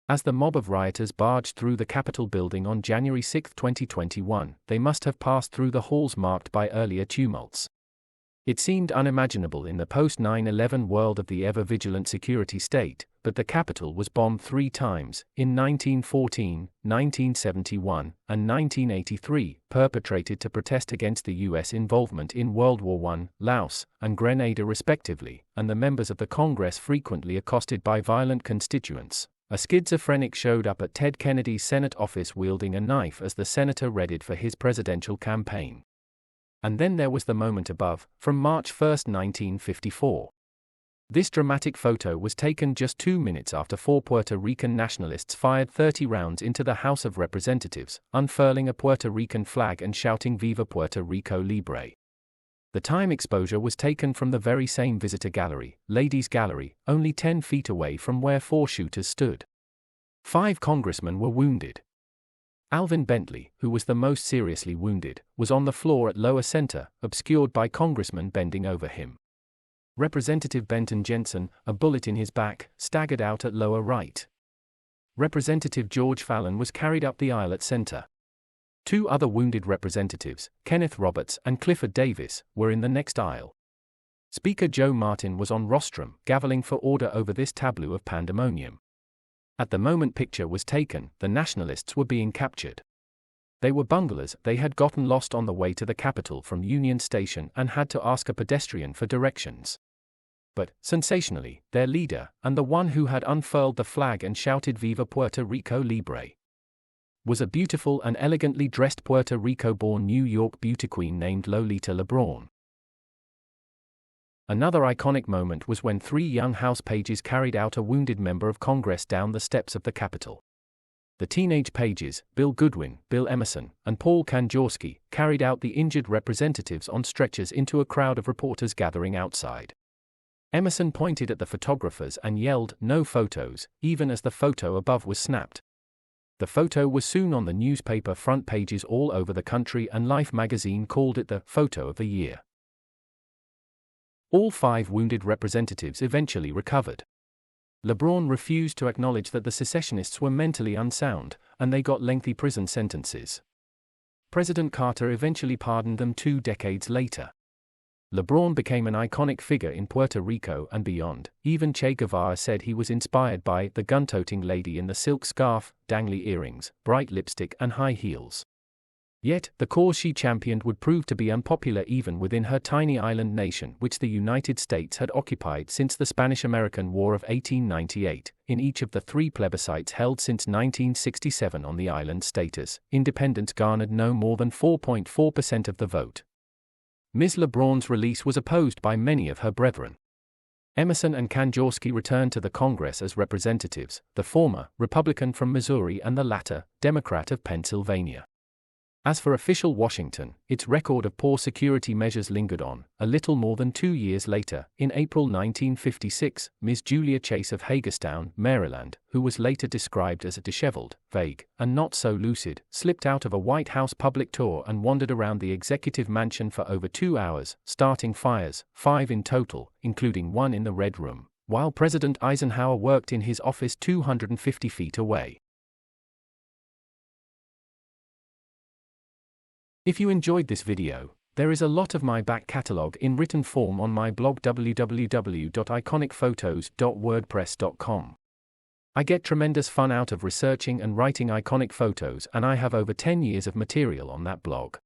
As the mob of rioters barged through the Capitol building on January 6, 2021, they must have passed through the halls marked by earlier tumults. It seemed unimaginable in the post-9/11 world of the ever-vigilant security state, but the Capitol was bombed 3 times, in 1914, 1971, and 1983, perpetrated to protest against the U.S. involvement in World War I, Laos, and Grenada respectively, and the members of the Congress frequently accosted by violent constituents. A schizophrenic showed up at Ted Kennedy's Senate office wielding a knife as the senator readied for his presidential campaign. And then there was the moment above, from March 1, 1954. This dramatic photo was taken just 2 minutes after 4 Puerto Rican nationalists fired 30 rounds into the House of Representatives, unfurling a Puerto Rican flag and shouting "Viva Puerto Rico Libre." The time exposure was taken from the very same visitor gallery, Ladies Gallery, only 10 feet away from where 4 shooters stood. 5 congressmen were wounded. Alvin Bentley, who was the most seriously wounded, was on the floor at lower center, obscured by congressmen bending over him. Representative Benton Jensen, a bullet in his back, staggered out at lower right. Representative George Fallon was carried up the aisle at center. 2 other wounded representatives, Kenneth Roberts and Clifford Davis, were in the next aisle. Speaker Joe Martin was on rostrum, gaveling for order over this tableau of pandemonium. At the moment picture was taken, the nationalists were being captured. They were bunglers, they had gotten lost on the way to the Capitol from Union Station and had to ask a pedestrian for directions. But, sensationally, their leader, and the one who had unfurled the flag and shouted "Viva Puerto Rico Libre," was a beautiful and elegantly dressed Puerto Rico-born New York beauty queen named Lolita LeBron. Another iconic moment was when 3 young House pages carried out a wounded member of Congress down the steps of the Capitol. The teenage pages, Bill Goodwin, Bill Emerson, and Paul Kanjorski, carried out the injured representatives on stretchers into a crowd of reporters gathering outside. Emerson pointed at the photographers and yelled, "No photos," even as the photo above was snapped. The photo was soon on the newspaper front pages all over the country, and Life magazine called it the photo of the year. All 5 wounded representatives eventually recovered. LeBron refused to acknowledge that the secessionists were mentally unsound, and they got lengthy prison sentences. President Carter eventually pardoned them 2 decades later. LeBron became an iconic figure in Puerto Rico and beyond. Even Che Guevara said he was inspired by the gun-toting lady in the silk scarf, dangly earrings, bright lipstick and high heels. Yet, the cause she championed would prove to be unpopular even within her tiny island nation, which the United States had occupied since the Spanish-American War of 1898. In each of the 3 plebiscites held since 1967 on the island status, independents garnered no more than 4.4% of the vote. Ms. LeBron's release was opposed by many of her brethren. Emerson and Kanjorski returned to the Congress as representatives, the former, Republican from Missouri and the latter, Democrat of Pennsylvania. As for official Washington, its record of poor security measures lingered on. A little more than 2 years later, in April 1956, Ms. Julia Chase of Hagerstown, Maryland, who was later described as disheveled, vague, and not so lucid, slipped out of a White House public tour and wandered around the executive mansion for over 2 hours, starting fires, 5 in total, including one in the Red Room, while President Eisenhower worked in his office 250 feet away. If you enjoyed this video, there is a lot of my back catalog in written form on my blog www.iconicphotos.wordpress.com. I get tremendous fun out of researching and writing iconic photos, and I have over 10 years of material on that blog.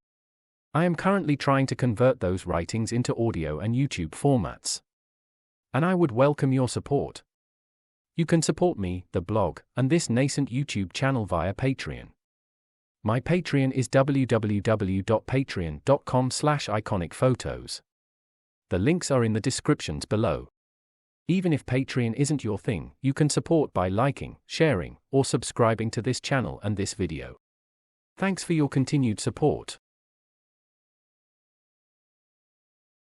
I am currently trying to convert those writings into audio and YouTube formats. And I would welcome your support. You can support me, the blog, and this nascent YouTube channel via Patreon. My Patreon is www.patreon.com/iconicphotos. The links are in the descriptions below. Even if Patreon isn't your thing, you can support by liking, sharing, or subscribing to this channel and this video. Thanks for your continued support.